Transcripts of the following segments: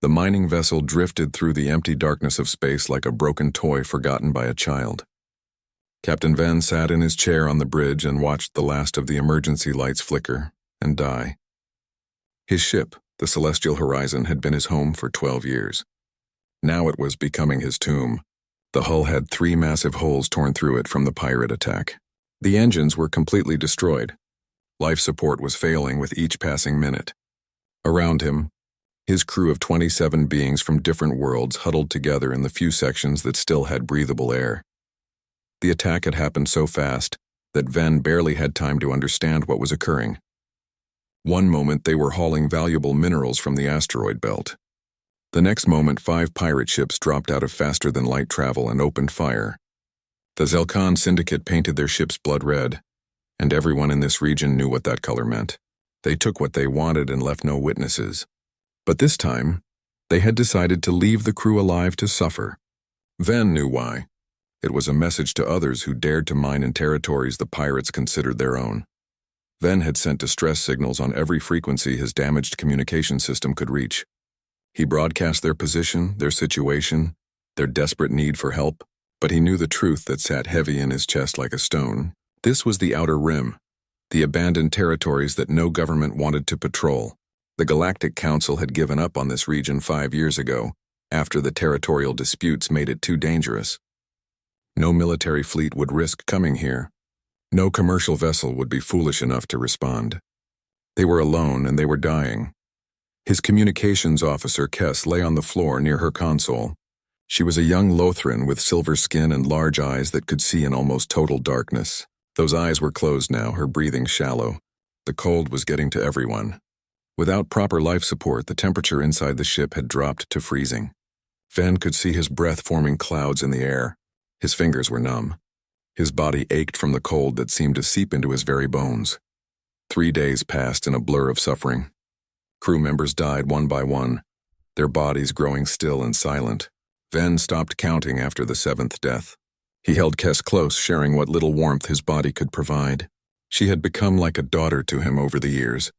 The mining vessel drifted through the empty darkness of space like a broken toy forgotten by a child. Captain Venn sat in his chair on the bridge and watched the last of the emergency lights flicker and die. His ship, the Celestial Horizon, had been his home for 12 years. Now it was becoming his tomb. The hull had 3 massive holes torn through it from the pirate attack. The engines were completely destroyed. Life support was failing with each passing minute. Around him, his crew of 27 beings from different worlds huddled together in the few sections that still had breathable air. The attack had happened so fast that Venn barely had time to understand what was occurring. One moment they were hauling valuable minerals from the asteroid belt. The next moment 5 pirate ships dropped out of faster-than-light travel and opened fire. The Zelkan Syndicate painted their ships blood red, and everyone in this region knew what that color meant. They took what they wanted and left no witnesses. But this time, they had decided to leave the crew alive to suffer. Venn knew why. It was a message to others who dared to mine in territories the pirates considered their own. Venn had sent distress signals on every frequency his damaged communication system could reach. He broadcast their position, their situation, their desperate need for help, but he knew the truth that sat heavy in his chest like a stone. This was the Outer Rim, the abandoned territories that no government wanted to patrol. The Galactic Council had given up on this region 5 years ago, after the territorial disputes made it too dangerous. No military fleet would risk coming here. No commercial vessel would be foolish enough to respond. They were alone and they were dying. His communications officer, Kess, lay on the floor near her console. She was a young Lothran with silver skin and large eyes that could see in almost total darkness. Those eyes were closed now, her breathing shallow. The cold was getting to everyone. Without proper life support, the temperature inside the ship had dropped to freezing. Venn could see his breath forming clouds in the air. His fingers were numb. His body ached from the cold that seemed to seep into his very bones. 3 days passed in a blur of suffering. Crew members died one by one, their bodies growing still and silent. Venn stopped counting after the 7th death. He held Kess close, sharing what little warmth his body could provide. She had become like a daughter to him over the years.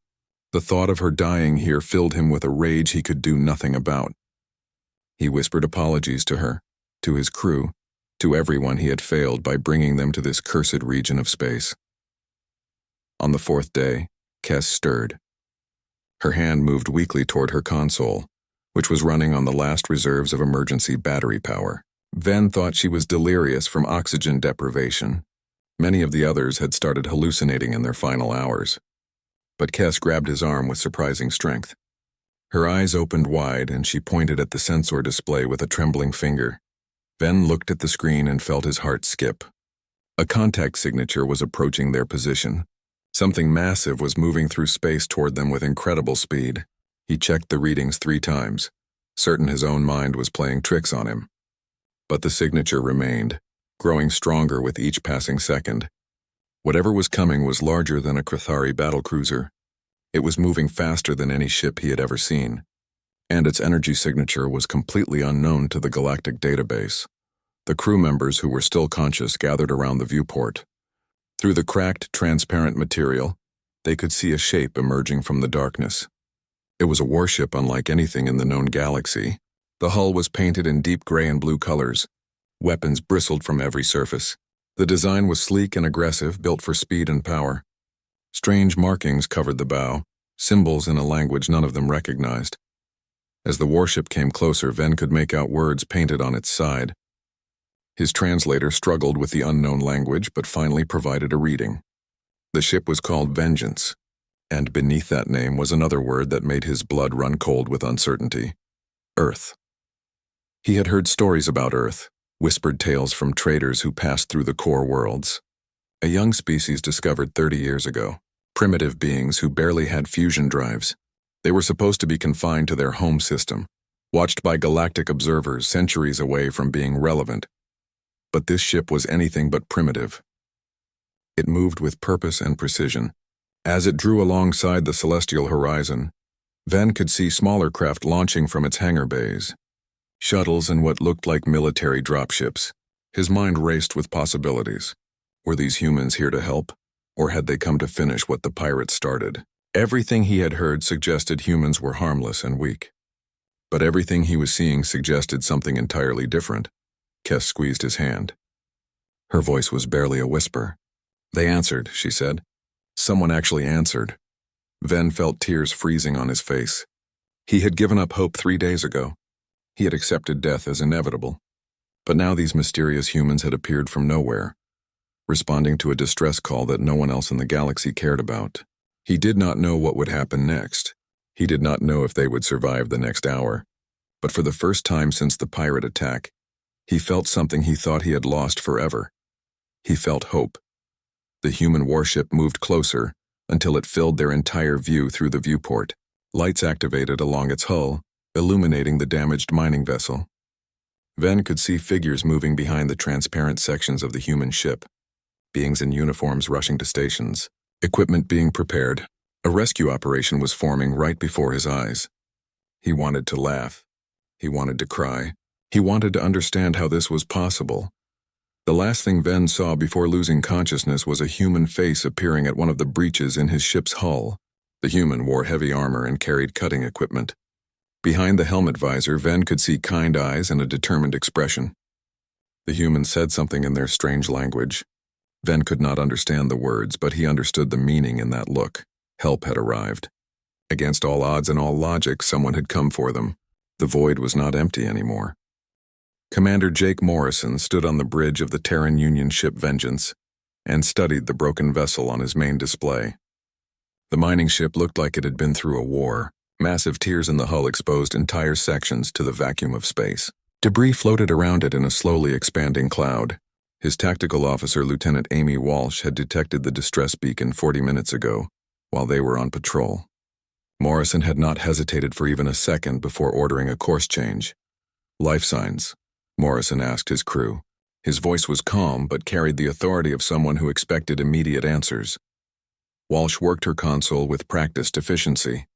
The thought of her dying here filled him with a rage he could do nothing about. He whispered apologies to her, to his crew, to everyone he had failed by bringing them to this cursed region of space. On the 4th day, Kess stirred. Her hand moved weakly toward her console, which was running on the last reserves of emergency battery power. Venn thought she was delirious from oxygen deprivation. Many of the others had started hallucinating in their final hours. But Kess grabbed his arm with surprising strength. Her eyes opened wide and she pointed at the sensor display with a trembling finger. Venn looked at the screen and felt his heart skip. A contact signature was approaching their position. Something massive was moving through space toward them with incredible speed. He checked the readings 3 times, certain his own mind was playing tricks on him. But the signature remained, growing stronger with each passing second. Whatever was coming was larger than a Krathari battlecruiser. It was moving faster than any ship he had ever seen. And its energy signature was completely unknown to the galactic database. The crew members who were still conscious gathered around the viewport. Through the cracked, transparent material, they could see a shape emerging from the darkness. It was a warship unlike anything in the known galaxy. The hull was painted in deep gray and blue colors. Weapons bristled from every surface. The design was sleek and aggressive, built for speed and power. Strange markings covered the bow, symbols in a language none of them recognized. As the warship came closer, Venn could make out words painted on its side. His translator struggled with the unknown language, but finally provided a reading. The ship was called Vengeance, and beneath that name was another word that made his blood run cold with uncertainty. Earth. He had heard stories about Earth, whispered tales from traders who passed through the core worlds. A young species discovered 30 years ago, primitive beings who barely had fusion drives. They were supposed to be confined to their home system, watched by galactic observers centuries away from being relevant. But this ship was anything but primitive. It moved with purpose and precision. As it drew alongside the celestial horizon, Venn could see smaller craft launching from its hangar bays. Shuttles and what looked like military dropships. His mind raced with possibilities. Were these humans here to help, or had they come to finish what the pirates started? Everything he had heard suggested humans were harmless and weak. But everything he was seeing suggested something entirely different. Kess squeezed his hand. Her voice was barely a whisper. "They answered," she said. "Someone actually answered." Ven felt tears freezing on his face. He had given up hope 3 days ago. He had accepted death as inevitable. But now these mysterious humans had appeared from nowhere, responding to a distress call that no one else in the galaxy cared about. He did not know what would happen next. He did not know if they would survive the next hour. But for the first time since the pirate attack, he felt something he thought he had lost forever. He felt hope. The human warship moved closer until it filled their entire view through the viewport. Lights activated along its hull, illuminating the damaged mining vessel. Ven could see figures moving behind the transparent sections of the human ship. Beings in uniforms rushing to stations, equipment being prepared. A rescue operation was forming right before his eyes. He wanted to laugh. He wanted to cry. He wanted to understand how this was possible. The last thing Ven saw before losing consciousness was a human face appearing at one of the breaches in his ship's hull. The human wore heavy armor and carried cutting equipment. Behind the helmet visor, Ven could see kind eyes and a determined expression. The human said something in their strange language. Ven could not understand the words, but he understood the meaning in that look. Help had arrived. Against all odds and all logic, someone had come for them. The void was not empty anymore. Commander Jake Morrison stood on the bridge of the Terran Union ship Vengeance and studied the broken vessel on his main display. The mining ship looked like it had been through a war. Massive tears in the hull exposed entire sections to the vacuum of space. Debris floated around it in a slowly expanding cloud. His tactical officer, Lieutenant Amy Walsh, had detected the distress beacon 40 minutes ago, while they were on patrol. Morrison had not hesitated for even a second before ordering a course change. "Life signs," Morrison asked his crew. His voice was calm but carried the authority of someone who expected immediate answers. Walsh worked her console with practiced efficiency.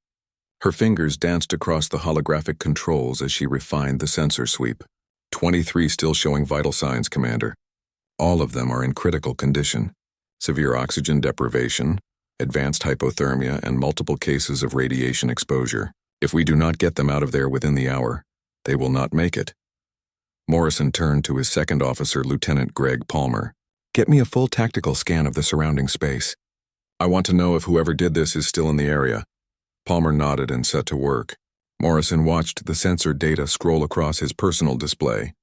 Her fingers danced across the holographic controls as she refined the sensor sweep. 23 still showing vital signs, Commander. All of them are in critical condition. Severe oxygen deprivation, advanced hypothermia, and multiple cases of radiation exposure. If we do not get them out of there within the hour, they will not make it. Morrison turned to his second officer, Lieutenant Greg Palmer. "Get me a full tactical scan of the surrounding space. I want to know if whoever did this is still in the area." Palmer nodded and set to work. Morrison watched the sensor data scroll across his personal display.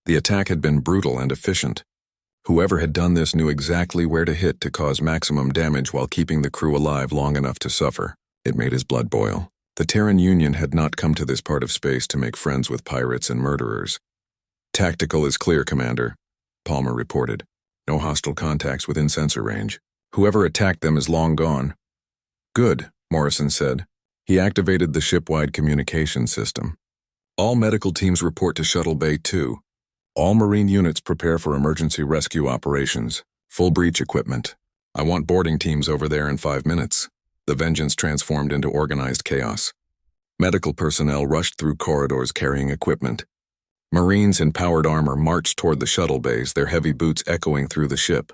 The attack had been brutal and efficient. Whoever had done this knew exactly where to hit to cause maximum damage while keeping the crew alive long enough to suffer. It made his blood boil. The Terran Union had not come to this part of space to make friends with pirates and murderers. "Tactical is clear, Commander," Palmer reported. "No hostile contacts within sensor range. Whoever attacked them is long gone." "Good," Morrison said. He activated the ship-wide communication system. "All medical teams report to Shuttle Bay 2. All Marine units prepare for emergency rescue operations. Full breach equipment. I want boarding teams over there in 5 minutes." The Vengeance transformed into organized chaos. Medical personnel rushed through corridors carrying equipment. Marines in powered armor marched toward the shuttle bays, their heavy boots echoing through the ship.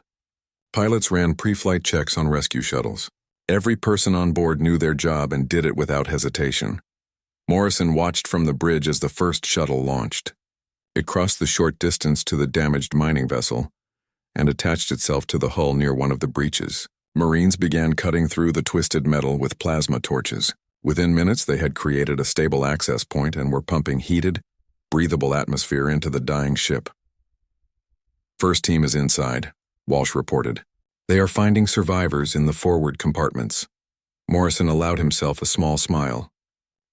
Pilots ran pre-flight checks on rescue shuttles. Every person on board knew their job and did it without hesitation. Morrison watched from the bridge as the first shuttle launched. It crossed the short distance to the damaged mining vessel and attached itself to the hull near one of the breaches. Marines began cutting through the twisted metal with plasma torches. Within minutes, they had created a stable access point and were pumping heated, breathable atmosphere into the dying ship. "First team is inside," Walsh reported. "They are finding survivors in the forward compartments." Morrison allowed himself a small smile.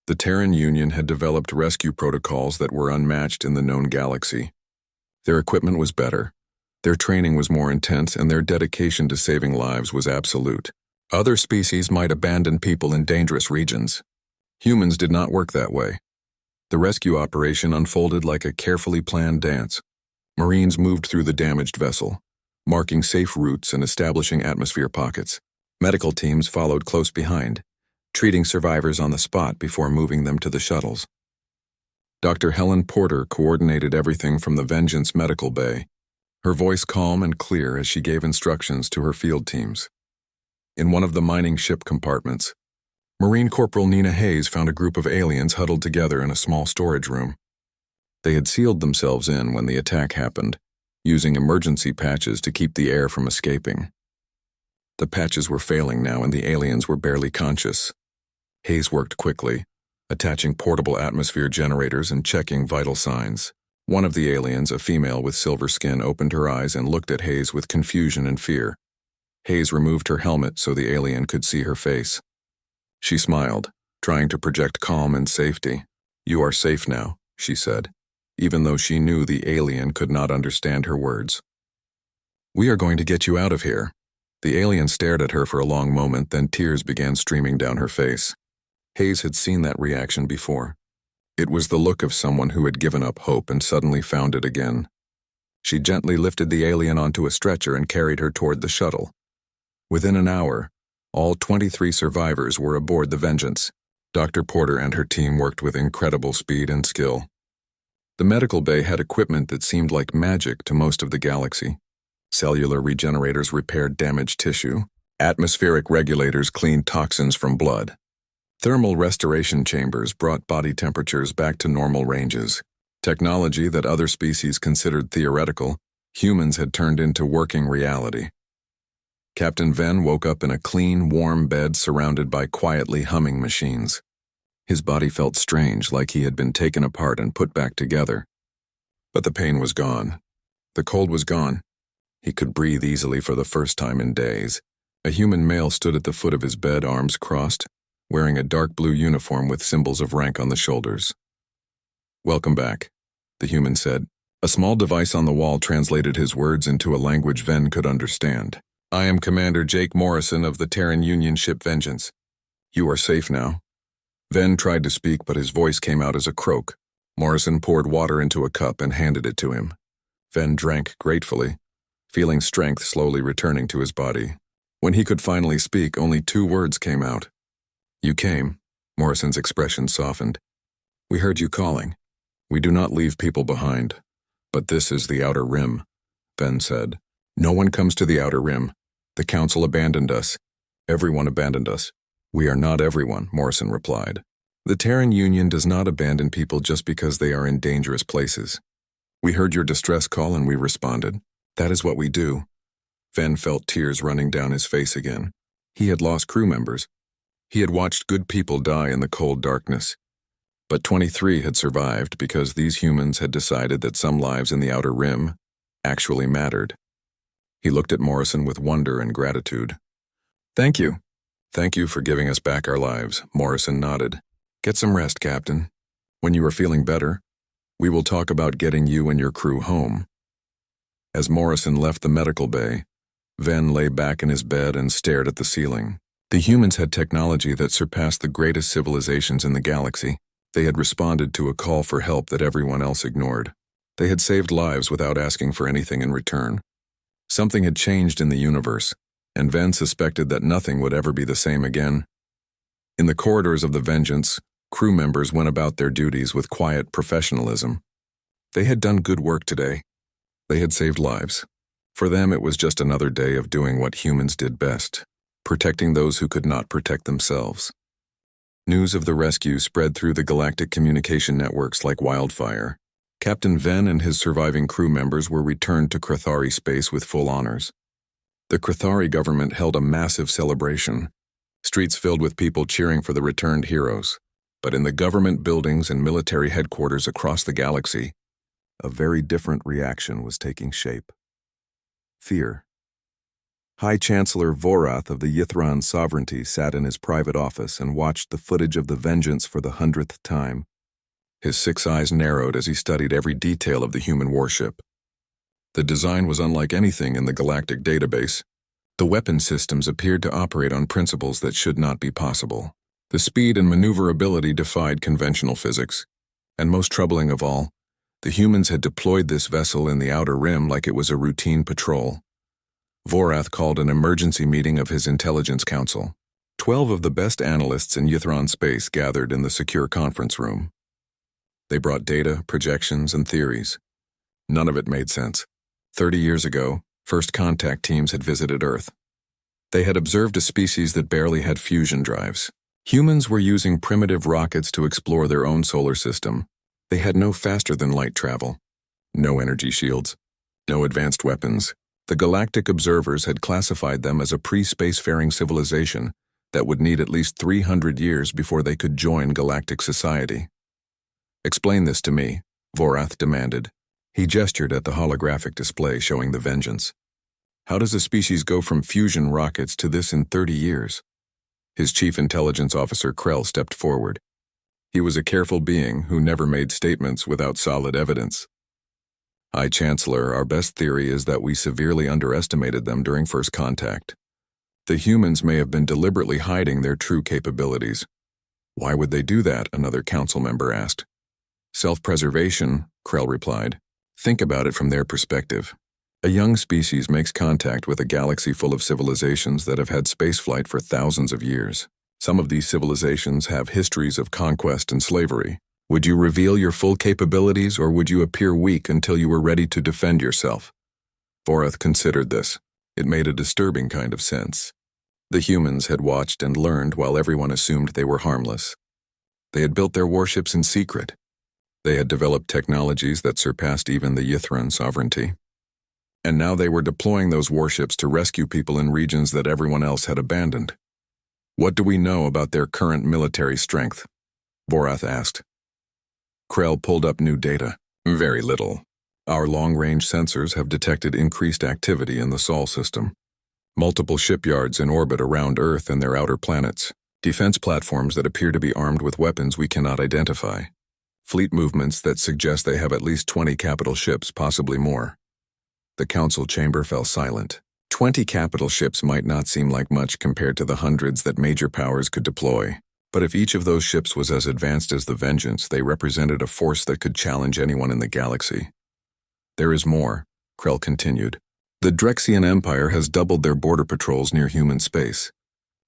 The Terran Union had developed rescue protocols that were unmatched in the known galaxy. Their equipment was better, their training was more intense, and their dedication to saving lives was absolute. Other species might abandon people in dangerous regions. Humans did not work that way. The rescue operation unfolded like a carefully planned dance. Marines moved through the damaged vessel, marking safe routes and establishing atmosphere pockets. Medical teams followed close behind, treating survivors on the spot before moving them to the shuttles. Dr. Helen Porter coordinated everything from the Vengeance medical bay, her voice calm and clear as she gave instructions to her field teams. In one of the mining ship compartments, Marine Corporal Nina Hayes found a group of aliens huddled together in a small storage room. They had sealed themselves in when the attack happened, using emergency patches to keep the air from escaping. The patches were failing now and the aliens were barely conscious. Hayes worked quickly, attaching portable atmosphere generators and checking vital signs. One of the aliens, a female with silver skin, opened her eyes and looked at Hayes with confusion and fear. Hayes removed her helmet so the alien could see her face. She smiled, trying to project calm and safety. "You are safe now," she said, even though she knew the alien could not understand her words. "We are going to get you out of here." The alien stared at her for a long moment, then tears began streaming down her face. Hayes had seen that reaction before. It was the look of someone who had given up hope and suddenly found it again. She gently lifted the alien onto a stretcher and carried her toward the shuttle. Within an hour, all 23 survivors were aboard the Vengeance. Dr. Porter and her team worked with incredible speed and skill. The medical bay had equipment that seemed like magic to most of the galaxy. Cellular regenerators repaired damaged tissue. Atmospheric regulators cleaned toxins from blood. Thermal restoration chambers brought body temperatures back to normal ranges. Technology that other species considered theoretical, humans had turned into working reality. Captain Venn woke up in a clean, warm bed surrounded by quietly humming machines. His body felt strange, like he had been taken apart and put back together. But the pain was gone. The cold was gone. He could breathe easily for the first time in days. A human male stood at the foot of his bed, arms crossed, wearing a dark blue uniform with symbols of rank on the shoulders. "Welcome back," the human said. A small device on the wall translated his words into a language Venn could understand. "I am Commander Jake Morrison of the Terran Union ship Vengeance. You are safe now." Venn tried to speak, but his voice came out as a croak. Morrison poured water into a cup and handed it to him. Venn drank gratefully, feeling strength slowly returning to his body. When he could finally speak, only 2 words came out. "You came." Morrison's expression softened. "We heard you calling. We do not leave people behind. But this is the Outer Rim," Venn said. "No one comes to the Outer Rim. The Council abandoned us. Everyone abandoned us." "We are not everyone," Morrison replied. "The Terran Union does not abandon people just because they are in dangerous places. We heard your distress call and we responded. That is what we do." Venn felt tears running down his face again. He had lost crew members. He had watched good people die in the cold darkness. But 23 had survived because these humans had decided that some lives in the Outer Rim actually mattered. He looked at Morrison with wonder and gratitude. "Thank you. Thank you for giving us back our lives," Morrison nodded. "Get some rest, Captain. When you are feeling better, we will talk about getting you and your crew home." As Morrison left the medical bay, Venn lay back in his bed and stared at the ceiling. The humans had technology that surpassed the greatest civilizations in the galaxy. They had responded to a call for help that everyone else ignored. They had saved lives without asking for anything in return. Something had changed in the universe, and Venn suspected that nothing would ever be the same again. In the corridors of the Vengeance, crew members went about their duties with quiet professionalism. They had done good work today. They had saved lives. For them, it was just another day of doing what humans did best, protecting those who could not protect themselves. News of the rescue spread through the galactic communication networks like wildfire. Captain Venn and his surviving crew members were returned to Krathari space with full honors. The Krathari government held a massive celebration, streets filled with people cheering for the returned heroes. But in the government buildings and military headquarters across the galaxy, a very different reaction was taking shape. Fear. High Chancellor Vorath of the Yithran Sovereignty sat in his private office and watched the footage of the Vengeance for the 100th time. His 6 eyes narrowed as he studied every detail of the human warship. The design was unlike anything in the galactic database. The weapon systems appeared to operate on principles that should not be possible. The speed and maneuverability defied conventional physics. And most troubling of all, the humans had deployed this vessel in the Outer Rim like it was a routine patrol. Vorath called an emergency meeting of his intelligence council. 12 of the best analysts in Yithran space gathered in the secure conference room. They brought data, projections, and theories. None of it made sense. 30 years ago, first contact teams had visited Earth. They had observed a species that barely had fusion drives. Humans were using primitive rockets to explore their own solar system. They had no faster-than-light travel, no energy shields, no advanced weapons. The galactic observers had classified them as a pre-spacefaring civilization that would need at least 300 years before they could join galactic society. "Explain this to me," Vorath demanded. He gestured at the holographic display showing the vengeance. "How does a species go from fusion rockets to this in 30 years? His chief intelligence officer Krell stepped forward. He was a careful being who never made statements without solid evidence. "High Chancellor, our best theory is that we severely underestimated them during first contact. The humans may have been deliberately hiding their true capabilities." "Why would they do that?" another council member asked. "Self-preservation," Krell replied. "Think about it from their perspective. A young species makes contact with a galaxy full of civilizations that have had spaceflight for thousands of years. Some of these civilizations have histories of conquest and slavery. Would you reveal your full capabilities, or would you appear weak until you were ready to defend yourself?" Vorath considered this. It made a disturbing kind of sense. The humans had watched and learned while everyone assumed they were harmless. They had built their warships in secret. They had developed technologies that surpassed even the Yithran sovereignty. And now they were deploying those warships to rescue people in regions that everyone else had abandoned. "What do we know about their current military strength?" Vorath asked. Krell pulled up new data. "Very little. Our long-range sensors have detected increased activity in the Sol system. Multiple shipyards in orbit around Earth and their outer planets. Defense platforms that appear to be armed with weapons we cannot identify. Fleet movements that suggest they have at least 20 capital ships, possibly more." The council chamber fell silent. 20 capital ships might not seem like much compared to the hundreds that major powers could deploy. But if each of those ships was as advanced as the Vengeance, they represented a force that could challenge anyone in the galaxy. "There is more," Krell continued. "The Drexian Empire has doubled their border patrols near human space.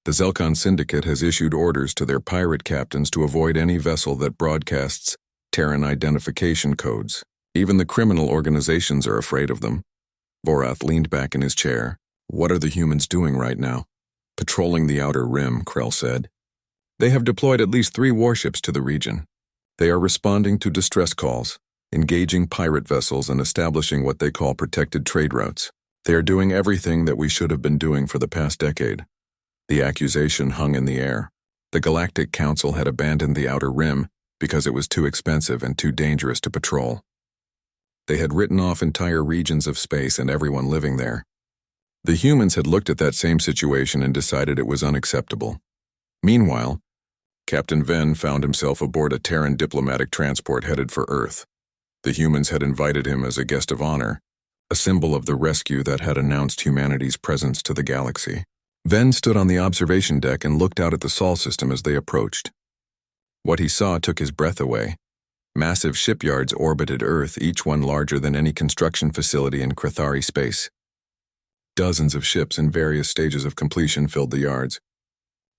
The Zelkon Syndicate has issued orders to their pirate captains to avoid any vessel that broadcasts Terran identification codes. Even the criminal organizations are afraid of them." Vorath leaned back in his chair. "What are the humans doing right now?" "Patrolling the outer rim," Krell said. "They have deployed at least 3 warships to the region. They are responding to distress calls, engaging pirate vessels, and establishing what they call protected trade routes. They are doing everything that we should have been doing for the past decade." The accusation hung in the air. The Galactic Council had abandoned the outer rim because it was too expensive and too dangerous to patrol. They had written off entire regions of space and everyone living there. The humans had looked at that same situation and decided it was unacceptable. Meanwhile, Captain Venn found himself aboard a Terran diplomatic transport headed for Earth. The humans had invited him as a guest of honor, a symbol of the rescue that had announced humanity's presence to the galaxy. Venn stood on the observation deck and looked out at the Sol system as they approached. What he saw took his breath away. Massive shipyards orbited Earth, each one larger than any construction facility in Krathari space. Dozens of ships in various stages of completion filled the yards.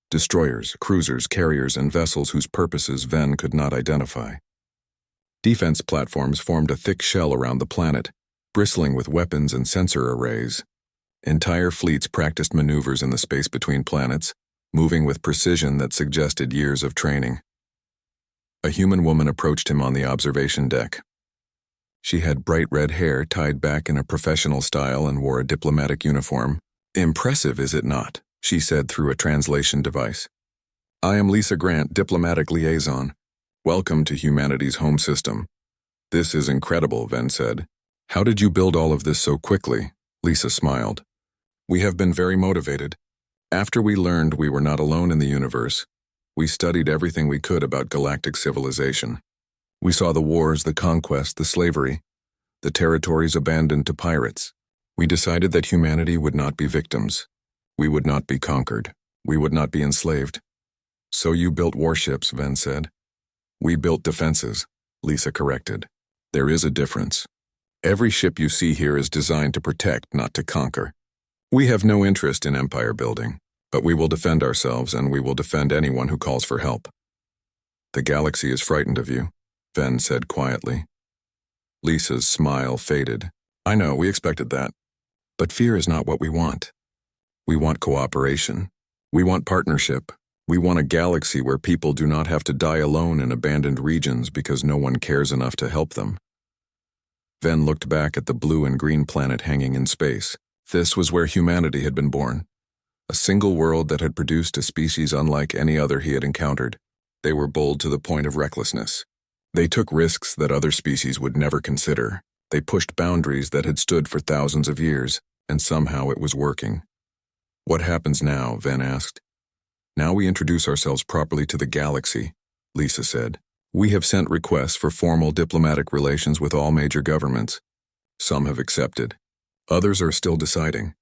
Destroyers, cruisers, carriers, and vessels whose purposes Venn could not identify. Defense platforms formed a thick shell around the planet, bristling with weapons and sensor arrays. Entire fleets practiced maneuvers in the space between planets, moving with precision that suggested years of training. A human woman approached him on the observation deck. She had bright red hair tied back in a professional style and wore a diplomatic uniform. "Impressive, is it not?" she said through a translation device. "I am Lisa Grant, diplomatic liaison. Welcome to humanity's home system." "This is incredible," Venn said. "How did you build all of this so quickly?" Lisa smiled. "We have been very motivated. After we learned we were not alone in the universe, we studied everything we could about galactic civilization. We saw the wars, the conquest, the slavery, the territories abandoned to pirates. We decided that humanity would not be victims. We would not be conquered. We would not be enslaved." "So you built warships," Venn said. "We built defenses," Lisa corrected. "There is a difference. Every ship you see here is designed to protect, not to conquer. We have no interest in empire building, but we will defend ourselves and we will defend anyone who calls for help." "The galaxy is frightened of you," Venn said quietly. Lisa's smile faded. "I know, we expected that. But fear is not what we want. We want cooperation. We want partnership. We want a galaxy where people do not have to die alone in abandoned regions because no one cares enough to help them. Ven looked back at the blue and green planet hanging in space. This was where humanity had been born. A single world that had produced a species unlike any other he had encountered. They were bold to the point of recklessness. They took risks that other species would never consider. They pushed boundaries that had stood for thousands of years, and somehow it was working. What happens now? Ven asked. Now we introduce ourselves properly to the galaxy, Lisa said. We have sent requests for formal diplomatic relations with all major governments. Some have accepted. Others are still deciding.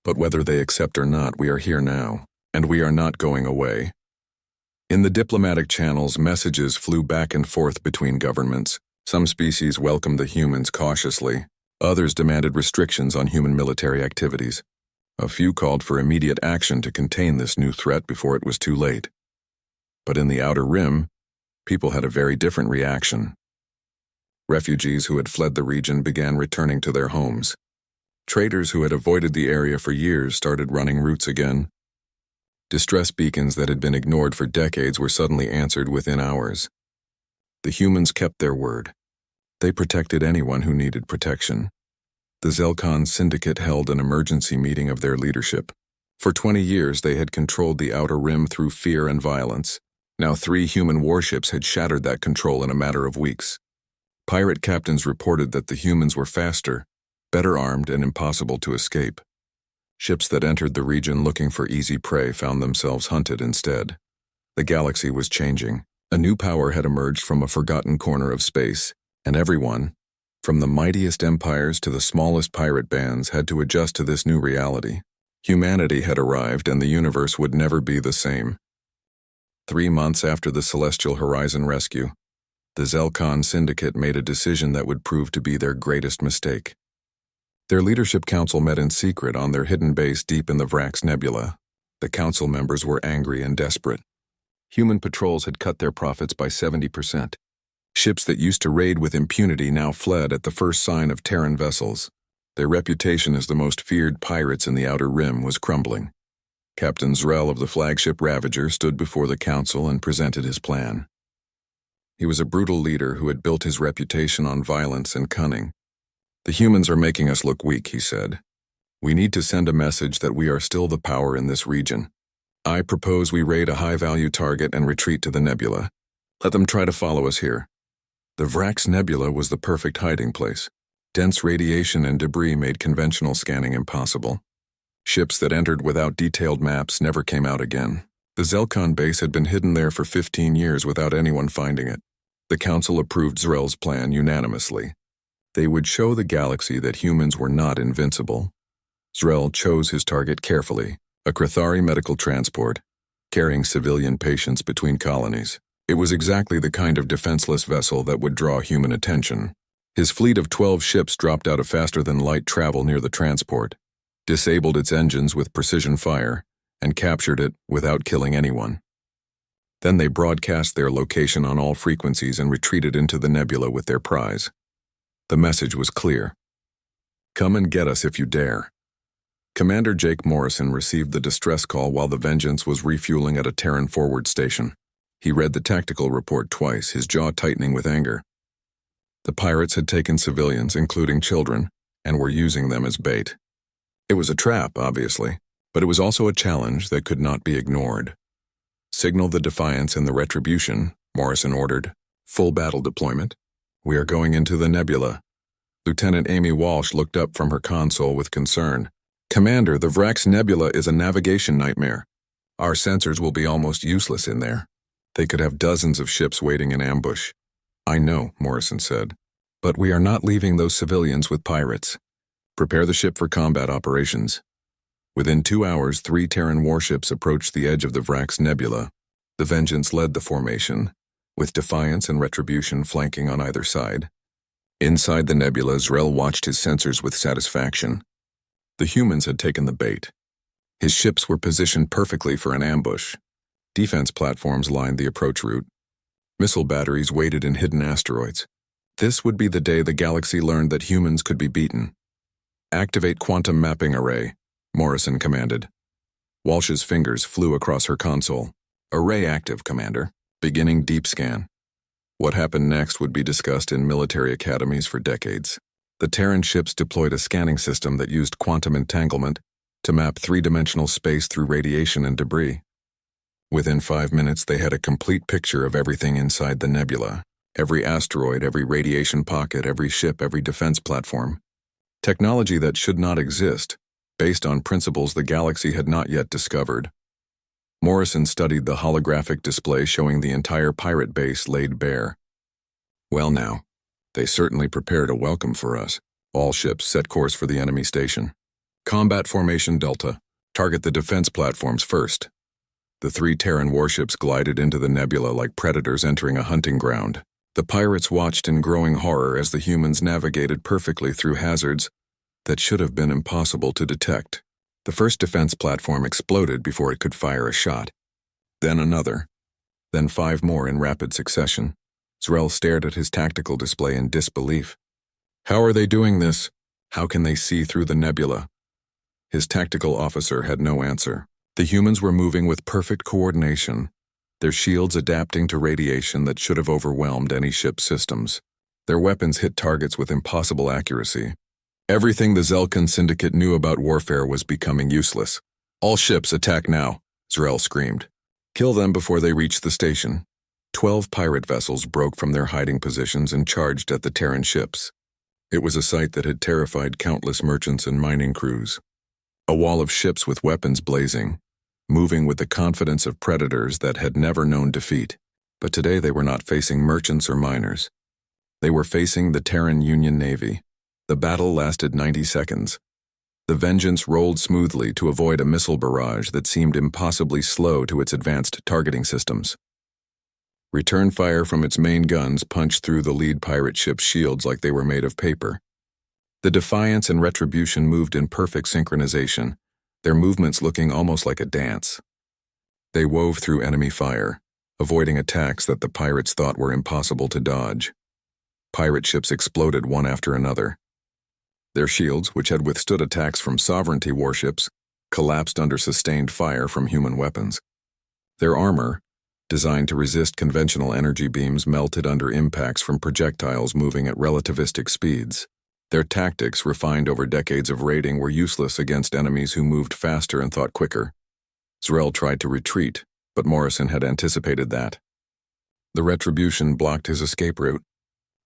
But whether they accept or not, we are here now, and we are not going away. In the diplomatic channels, messages flew back and forth between governments. Some species welcomed the humans cautiously. Others demanded restrictions on human military activities. A few called for immediate action to contain this new threat before it was too late. But in the Outer Rim, people had a very different reaction. Refugees who had fled the region began returning to their homes. Traders who had avoided the area for years started running routes again. Distress beacons that had been ignored for decades were suddenly answered within hours. The humans kept their word. They protected anyone who needed protection. The Zelkon Syndicate held an emergency meeting of their leadership. For 20 years they had controlled the Outer Rim through fear and violence. Now 3 human warships had shattered that control in a matter of weeks. Pirate captains reported that the humans were faster, better armed, and impossible to escape. Ships that entered the region looking for easy prey found themselves hunted instead. The galaxy was changing. A new power had emerged from a forgotten corner of space, and everyone, from the mightiest empires to the smallest pirate bands, had to adjust to this new reality. Humanity had arrived, and the universe would never be the same. 3 months after the Celestial Horizon rescue, the Zelkon Syndicate made a decision that would prove to be their greatest mistake. Their leadership council met in secret on their hidden base deep in the Vrax Nebula. The council members were angry and desperate. Human patrols had cut their profits by 70%. Ships that used to raid with impunity now fled at the first sign of Terran vessels. Their reputation as the most feared pirates in the Outer Rim was crumbling. Captain Zrel of the flagship Ravager stood before the council and presented his plan. He was a brutal leader who had built his reputation on violence and cunning. The humans are making us look weak, he said. We need to send a message that we are still the power in this region. I propose we raid a high-value target and retreat to the nebula. Let them try to follow us here. The Vrax Nebula was the perfect hiding place. Dense radiation and debris made conventional scanning impossible. Ships that entered without detailed maps never came out again. The Zelkon base had been hidden there for 15 years without anyone finding it. The council approved Zrel's plan unanimously. They would show the galaxy that humans were not invincible. Zrel chose his target carefully, a Krathari medical transport, carrying civilian patients between colonies. It was exactly the kind of defenseless vessel that would draw human attention. His fleet of 12 ships dropped out of faster-than-light travel near the transport, disabled its engines with precision fire, and captured it without killing anyone. Then they broadcast their location on all frequencies and retreated into the nebula with their prize. The message was clear. Come and get us if you dare. Commander Jake Morrison received the distress call while the Vengeance was refueling at a Terran forward station. He read the tactical report twice, his jaw tightening with anger. The pirates had taken civilians, including children, and were using them as bait. It was a trap, obviously, but it was also a challenge that could not be ignored. Signal the Defiance and the Retribution, Morrison ordered. Full battle deployment. We are going into the nebula. Lieutenant Amy Walsh looked up from her console with concern. Commander, the Vrax Nebula is a navigation nightmare. Our sensors will be almost useless in there. They could have dozens of ships waiting in ambush. I know, Morrison said. But we are not leaving those civilians with pirates. Prepare the ship for combat operations. Within 2 hours, 3 Terran warships approached the edge of the Vrax Nebula. The Vengeance led the formation, with Defiance and Retribution flanking on either side. Inside the nebula, Zrel watched his sensors with satisfaction. The humans had taken the bait. His ships were positioned perfectly for an ambush. Defense platforms lined the approach route. Missile batteries waited in hidden asteroids. This would be the day the galaxy learned that humans could be beaten. Activate quantum mapping array, Morrison commanded. Walsh's fingers flew across her console. Array active, Commander. Beginning deep scan. What happened next would be discussed in military academies for decades. The Terran ships deployed a scanning system that used quantum entanglement to map three-dimensional space through radiation and debris. Within 5 minutes, they had a complete picture of everything inside the nebula. Every asteroid, every radiation pocket, every ship, every defense platform. Technology that should not exist, based on principles the galaxy had not yet discovered. Morrison studied the holographic display showing the entire pirate base laid bare. Well now, they certainly prepared a welcome for us. All ships set course for the enemy station. Combat Formation Delta. Target the defense platforms first. The 3 Terran warships glided into the nebula like predators entering a hunting ground. The pirates watched in growing horror as the humans navigated perfectly through hazards that should have been impossible to detect. The first defense platform exploded before it could fire a shot. Then another. Then 5 more in rapid succession. Zrel stared at his tactical display in disbelief. How are they doing this? How can they see through the nebula? His tactical officer had no answer. The humans were moving with perfect coordination, their shields adapting to radiation that should have overwhelmed any ship's systems. Their weapons hit targets with impossible accuracy. Everything the Zelkan Syndicate knew about warfare was becoming useless. All ships attack now, Zrel screamed. Kill them before they reach the station. 12 pirate vessels broke from their hiding positions and charged at the Terran ships. It was a sight that had terrified countless merchants and mining crews. A wall of ships with weapons blazing, moving with the confidence of predators that had never known defeat. But today they were not facing merchants or miners. They were facing the Terran Union Navy. The battle lasted 90 seconds. The Vengeance rolled smoothly to avoid a missile barrage that seemed impossibly slow to its advanced targeting systems. Return fire from its main guns punched through the lead pirate ship's shields like they were made of paper. The Defiance and Retribution moved in perfect synchronization, their movements looking almost like a dance. They wove through enemy fire, avoiding attacks that the pirates thought were impossible to dodge. Pirate ships exploded one after another. Their shields, which had withstood attacks from sovereignty warships, collapsed under sustained fire from human weapons. Their armor, designed to resist conventional energy beams, melted under impacts from projectiles moving at relativistic speeds. Their tactics, refined over decades of raiding, were useless against enemies who moved faster and thought quicker. Zrel tried to retreat, but Morrison had anticipated that. The Retribution blocked his escape route.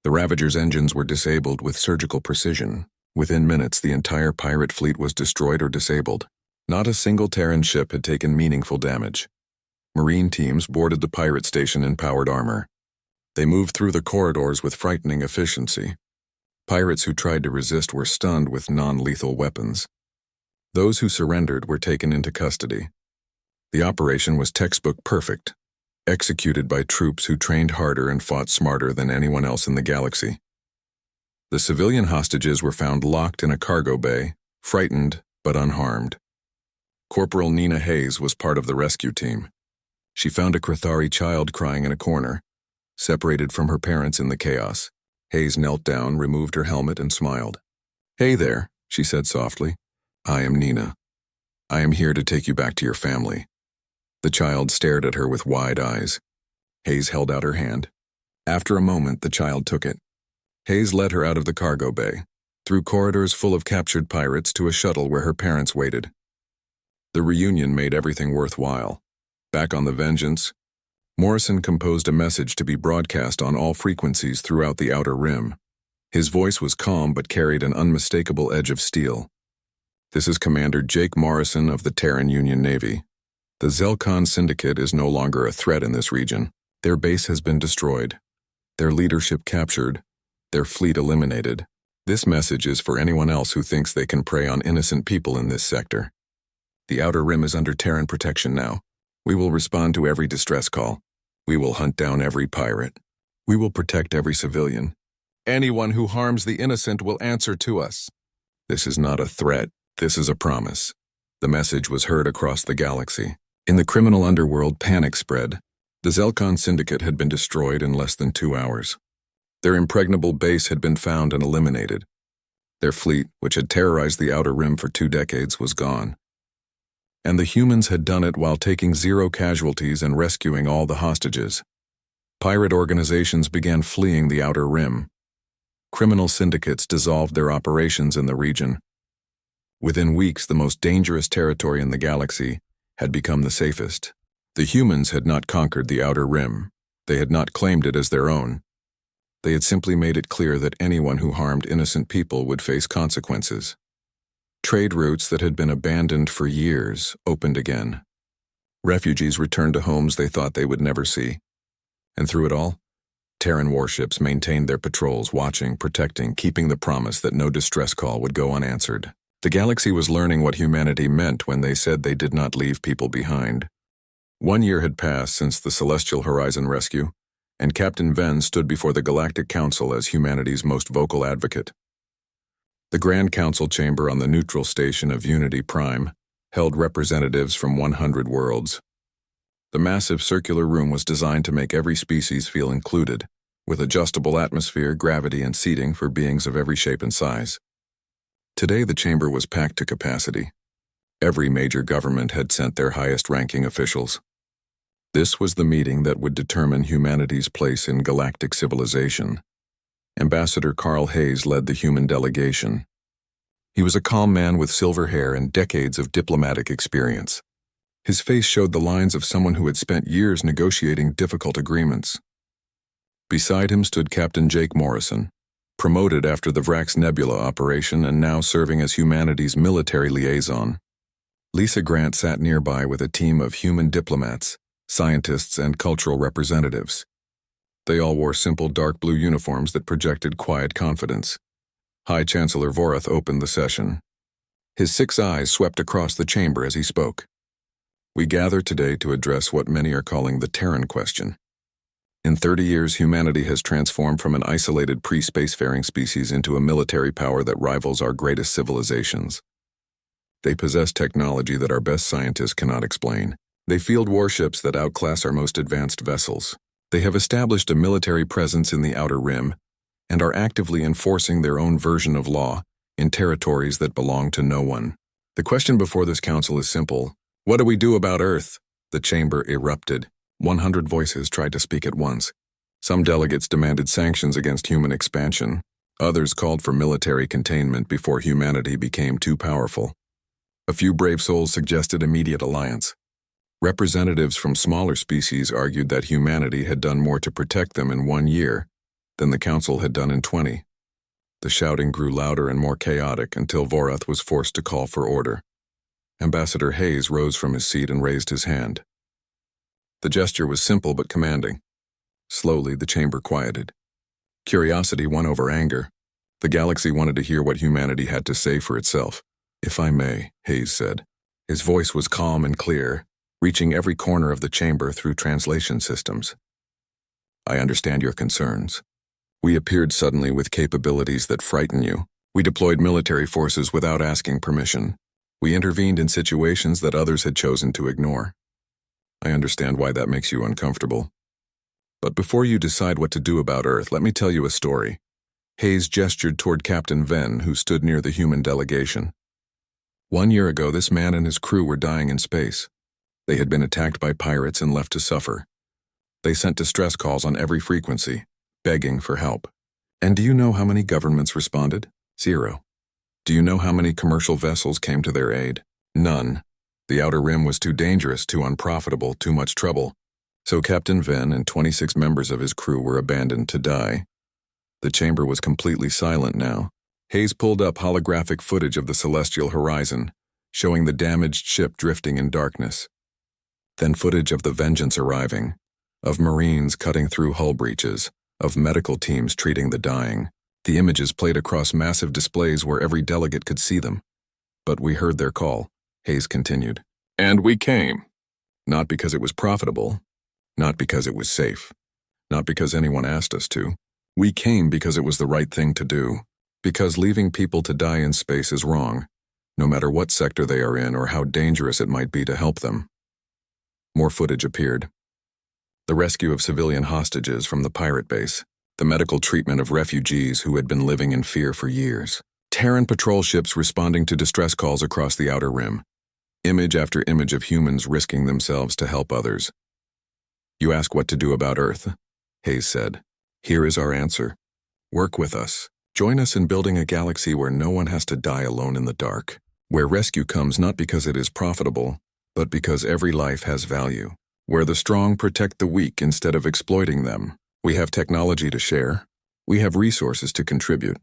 The Ravager's engines were disabled with surgical precision. Within minutes, the entire pirate fleet was destroyed or disabled. Not a single Terran ship had taken meaningful damage. Marine teams boarded the pirate station in powered armor. They moved through the corridors with frightening efficiency. Pirates who tried to resist were stunned with non-lethal weapons. Those who surrendered were taken into custody. The operation was textbook perfect, executed by troops who trained harder and fought smarter than anyone else in the galaxy. The civilian hostages were found locked in a cargo bay, frightened but unharmed. Corporal Nina Hayes was part of the rescue team. She found a Krathari child crying in a corner, separated from her parents in the chaos. Hayes knelt down, removed her helmet, and smiled. "Hey there," she said softly. "I am Nina. I am here to take you back to your family." The child stared at her with wide eyes. Hayes held out her hand. After a moment, the child took it. Hayes led her out of the cargo bay, through corridors full of captured pirates to a shuttle where her parents waited. The reunion made everything worthwhile. Back on the Vengeance, Morrison composed a message to be broadcast on all frequencies throughout the Outer Rim. His voice was calm but carried an unmistakable edge of steel. "This is Commander Jake Morrison of the Terran Union Navy. The Zelkan Syndicate is no longer a threat in this region. Their base has been destroyed, their leadership captured, their fleet eliminated. This message is for anyone else who thinks they can prey on innocent people in this sector. The Outer Rim is under Terran protection now. We will respond to every distress call. We will hunt down every pirate. We will protect every civilian. Anyone who harms the innocent will answer to us. This is not a threat. This is a promise." The message was heard across the galaxy. In the criminal underworld, panic spread. The Zelkan Syndicate had been destroyed in less than 2 hours. Their impregnable base had been found and eliminated. Their fleet, which had terrorized the Outer Rim for 2 decades, was gone. And the humans had done it while taking 0 casualties and rescuing all the hostages. Pirate organizations began fleeing the Outer Rim. Criminal syndicates dissolved their operations in the region. Within weeks, the most dangerous territory in the galaxy had become the safest. The humans had not conquered the Outer Rim. They had not claimed it as their own. They had simply made it clear that anyone who harmed innocent people would face consequences. Trade routes that had been abandoned for years opened again. Refugees returned to homes they thought they would never see. And through it all, Terran warships maintained their patrols, watching, protecting, keeping the promise that no distress call would go unanswered. The galaxy was learning what humanity meant when they said they did not leave people behind. 1 year had passed since the Celestial Horizon rescue, and Captain Venn stood before the Galactic Council as humanity's most vocal advocate. The Grand Council chamber on the neutral station of Unity Prime held representatives from 100 worlds. The massive circular room was designed to make every species feel included, with adjustable atmosphere, gravity, and seating for beings of every shape and size. Today the chamber was packed to capacity. Every major government had sent their highest-ranking officials. This was the meeting that would determine humanity's place in galactic civilization. Ambassador Carl Hayes led the human delegation. He was a calm man with silver hair and decades of diplomatic experience. His face showed the lines of someone who had spent years negotiating difficult agreements. Beside him stood Captain Jake Morrison, promoted after the Vrax Nebula operation and now serving as humanity's military liaison. Lisa Grant sat nearby with a team of human diplomats, scientists, and cultural representatives. They all wore simple dark blue uniforms that projected quiet confidence. High Chancellor Vorath opened the session. His 6 eyes swept across the chamber as he spoke. We gather today to address what many are calling the Terran question. In 30 years, humanity has transformed from an isolated pre-spacefaring species into a military power that rivals our greatest civilizations. They possess technology that our best scientists cannot explain. They field warships that outclass our most advanced vessels. They have established a military presence in the Outer Rim and are actively enforcing their own version of law in territories that belong to no one. The question before this council is simple. What do we do about Earth? The chamber erupted. 100 voices tried to speak at once. Some delegates demanded sanctions against human expansion. Others called for military containment before humanity became too powerful. A few brave souls suggested immediate alliance. Representatives from smaller species argued that humanity had done more to protect them in 1 year than the council had done in 20. The shouting grew louder and more chaotic until Vorath was forced to call for order. Ambassador Hayes rose from his seat and raised his hand. The gesture was simple but commanding. Slowly, the chamber quieted. Curiosity won over anger. The galaxy wanted to hear what humanity had to say for itself. If I may, Hayes said. His voice was calm and clear, reaching every corner of the chamber through translation systems. I understand your concerns. We appeared suddenly with capabilities that frighten you. We deployed military forces without asking permission. We intervened in situations that others had chosen to ignore. I understand why that makes you uncomfortable. But before you decide what to do about Earth, let me tell you a story. Hayes gestured toward Captain Venn, who stood near the human delegation. 1 year ago, this man and his crew were dying in space. They had been attacked by pirates and left to suffer. They sent distress calls on every frequency, begging for help. And do you know how many governments responded? 0. Do you know how many commercial vessels came to their aid? None. The Outer Rim was too dangerous, too unprofitable, too much trouble. So Captain Venn and 26 members of his crew were abandoned to die. The chamber was completely silent now. Hayes pulled up holographic footage of the celestial horizon, showing the damaged ship drifting in darkness. Then footage of the Vengeance arriving, of Marines cutting through hull breaches, of medical teams treating the dying. The images played across massive displays where every delegate could see them. But we heard their call, Hayes continued. And we came. Not because it was profitable, not because it was safe, not because anyone asked us to. We came because it was the right thing to do. Because leaving people to die in space is wrong, no matter what sector they are in or how dangerous it might be to help them. More footage appeared. The rescue of civilian hostages from the pirate base. The medical treatment of refugees who had been living in fear for years. Terran patrol ships responding to distress calls across the Outer Rim. Image after image of humans risking themselves to help others. You ask what to do about Earth, Hayes said. Here is our answer. Work with us. Join us in building a galaxy where no one has to die alone in the dark, where rescue comes not because it is profitable, but because every life has value, where the strong protect the weak instead of exploiting them. We have technology to share. We have resources to contribute.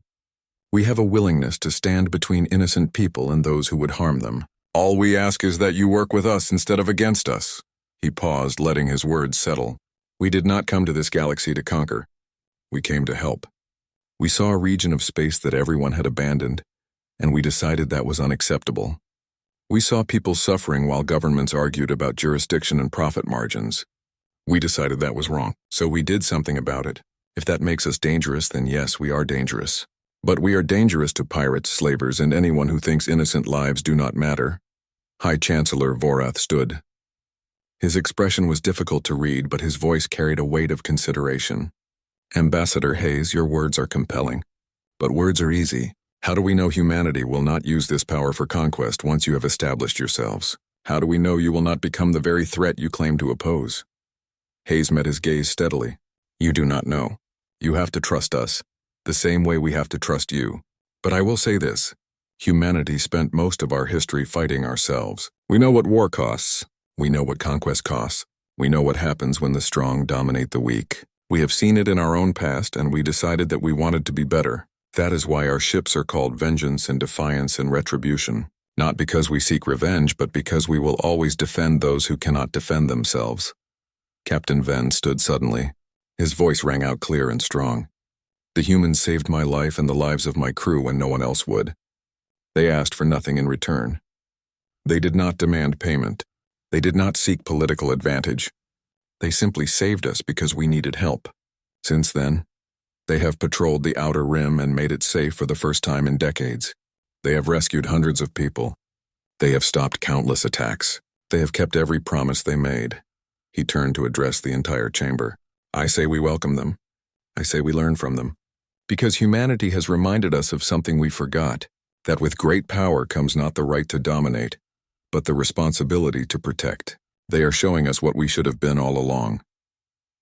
We have a willingness to stand between innocent people and those who would harm them. All we ask is that you work with us instead of against us. He paused, letting his words settle. We did not come to this galaxy to conquer. We came to help. We saw a region of space that everyone had abandoned, and we decided that was unacceptable. We saw people suffering while governments argued about jurisdiction and profit margins. We decided that was wrong, so we did something about it. If that makes us dangerous, then yes, we are dangerous. But we are dangerous to pirates, slavers, and anyone who thinks innocent lives do not matter. High Chancellor Vorath stood. His expression was difficult to read, but his voice carried a weight of consideration. Ambassador Hayes, your words are compelling. But words are easy. How do we know humanity will not use this power for conquest once you have established yourselves? How do we know you will not become the very threat you claim to oppose? Hayes met his gaze steadily. You do not know. You have to trust us, the same way we have to trust you. But I will say this. Humanity spent most of our history fighting ourselves. We know what war costs. We know what conquest costs. We know what happens when the strong dominate the weak. We have seen it in our own past, and we decided that we wanted to be better. That is why our ships are called Vengeance and Defiance and Retribution. Not because we seek revenge, but because we will always defend those who cannot defend themselves. Captain Venn stood suddenly. His voice rang out clear and strong. The humans saved my life and the lives of my crew when no one else would. They asked for nothing in return. They did not demand payment. They did not seek political advantage. They simply saved us because we needed help. Since then, they have patrolled the outer rim and made it safe for the first time in decades. They have rescued hundreds of people. They have stopped countless attacks. They have kept every promise they made. He turned to address the entire chamber. I say we welcome them. I say we learn from them. Because humanity has reminded us of something we forgot, that with great power comes not the right to dominate, but the responsibility to protect. They are showing us what we should have been all along.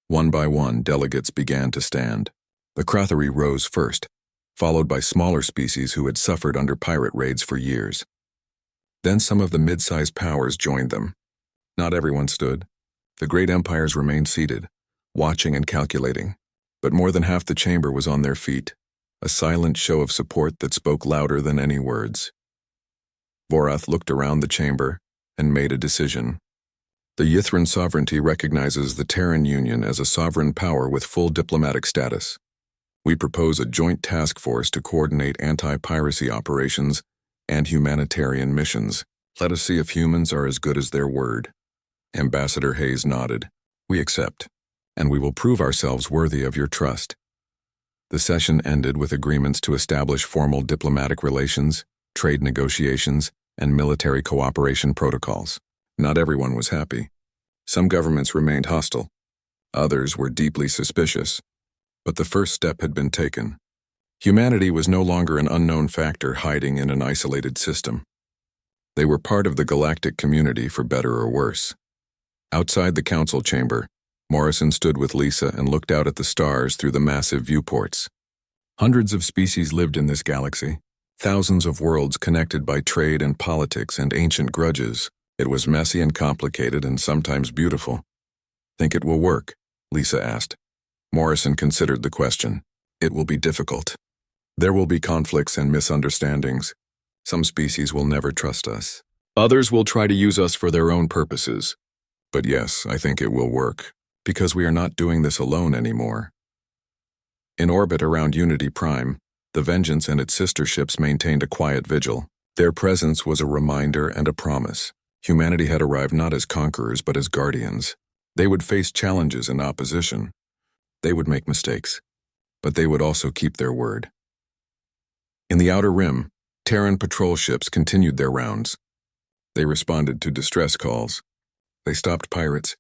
One by one, delegates began to stand. The Krathari rose first, followed by smaller species who had suffered under pirate raids for years. Then some of the mid-sized powers joined them. Not everyone stood. The great empires remained seated, watching and calculating, but more than half the chamber was on their feet, a silent show of support that spoke louder than any words. Vorath looked around the chamber and made a decision. The Yithran sovereignty recognizes the Terran Union as a sovereign power with full diplomatic status. We propose a joint task force to coordinate anti-piracy operations and humanitarian missions. Let us see if humans are as good as their word. Ambassador Hayes nodded. We accept, and we will prove ourselves worthy of your trust. The session ended with agreements to establish formal diplomatic relations, trade negotiations, and military cooperation protocols. Not everyone was happy. Some governments remained hostile. Others were deeply suspicious. But the first step had been taken. Humanity was no longer an unknown factor hiding in an isolated system. They were part of the galactic community for better or worse. Outside the council chamber, Morrison stood with Lisa and looked out at the stars through the massive viewports. Hundreds of species lived in this galaxy, thousands of worlds connected by trade and politics and ancient grudges. It was messy and complicated and sometimes beautiful. Think it will work? Lisa asked. Morrison considered the question. It will be difficult. There will be conflicts and misunderstandings. Some species will never trust us. Others will try to use us for their own purposes. But yes, I think it will work, because we are not doing this alone anymore. In orbit around Unity Prime, the Vengeance and its sister ships maintained a quiet vigil. Their presence was a reminder and a promise. Humanity had arrived not as conquerors but as guardians. They would face challenges and opposition. They would make mistakes, but they would also keep their word. In the Outer Rim, Terran patrol ships continued their rounds. They responded to distress calls. They stopped pirates.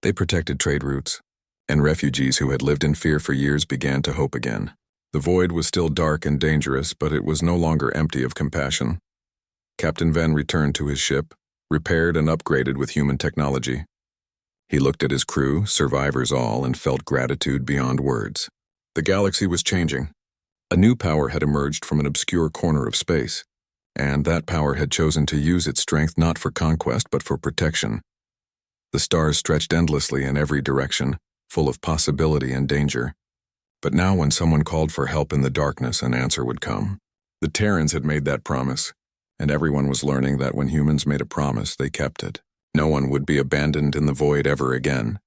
They protected trade routes, and refugees who had lived in fear for years began to hope again. The void was still dark and dangerous, but it was no longer empty of compassion. Captain Venn returned to his ship, repaired and upgraded with human technology. He looked at his crew, survivors all, and felt gratitude beyond words. The galaxy was changing. A new power had emerged from an obscure corner of space, and that power had chosen to use its strength not for conquest but for protection. The stars stretched endlessly in every direction, full of possibility and danger. But now when someone called for help in the darkness, an answer would come. The Terrans had made that promise, and everyone was learning that when humans made a promise, they kept it. No one would be abandoned in the void ever again.